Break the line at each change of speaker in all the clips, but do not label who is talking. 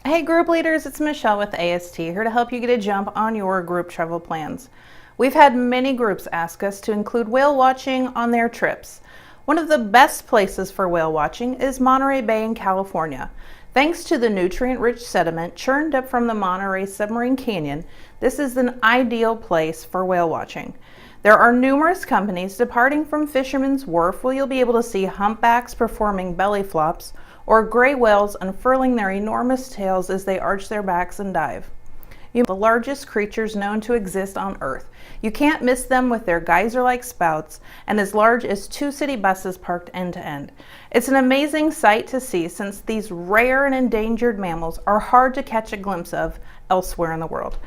Hey group leaders, it's Michelle with AST here to help you get a jump on your group travel plans. We've had many groups ask us to include whale watching on their trips. One of the best places for whale watching is Monterey Bay in California. Thanks to the nutrient-rich sediment churned up from the Monterey Submarine Canyon, this is an ideal place for whale watching. There are numerous companies departing from Fisherman's Wharf where you'll be able to see humpbacks performing belly flops or gray whales unfurling their enormous tails as they arch their backs and dive. The largest creatures known to exist on Earth. You can't miss them with their geyser-like spouts and as large as 2 city buses parked end to end. It's an amazing sight to see since these rare and endangered mammals are hard to catch a glimpse of elsewhere in the world.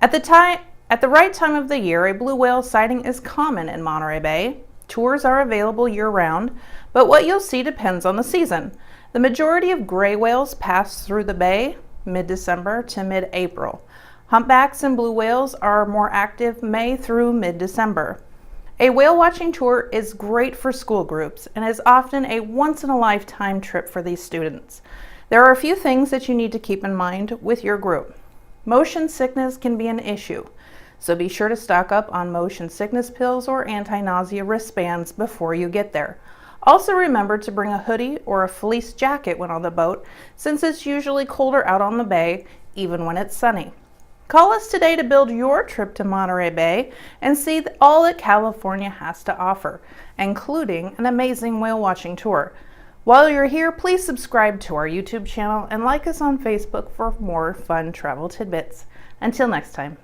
At the right time of the year, a blue whale sighting is common in Monterey Bay. Tours are available year-round, but what you'll see depends on the season. The majority of gray whales pass through the bay mid-December to mid-April. Humpbacks and blue whales are more active May through mid-December. A whale watching tour is great for school groups and is often a once-in-a-lifetime trip for these students. There are a few things that you need to keep in mind with your group. Motion sickness can be an issue, so be sure to stock up on motion sickness pills or anti-nausea wristbands before you get there. Also remember to bring a hoodie or a fleece jacket when on the boat, since it's usually colder out on the bay, even when it's sunny. Call us today to build your trip to Monterey Bay and see all that California has to offer, including an amazing whale watching tour. While you're here, please subscribe to our YouTube channel and like us on Facebook for more fun travel tidbits. Until next time.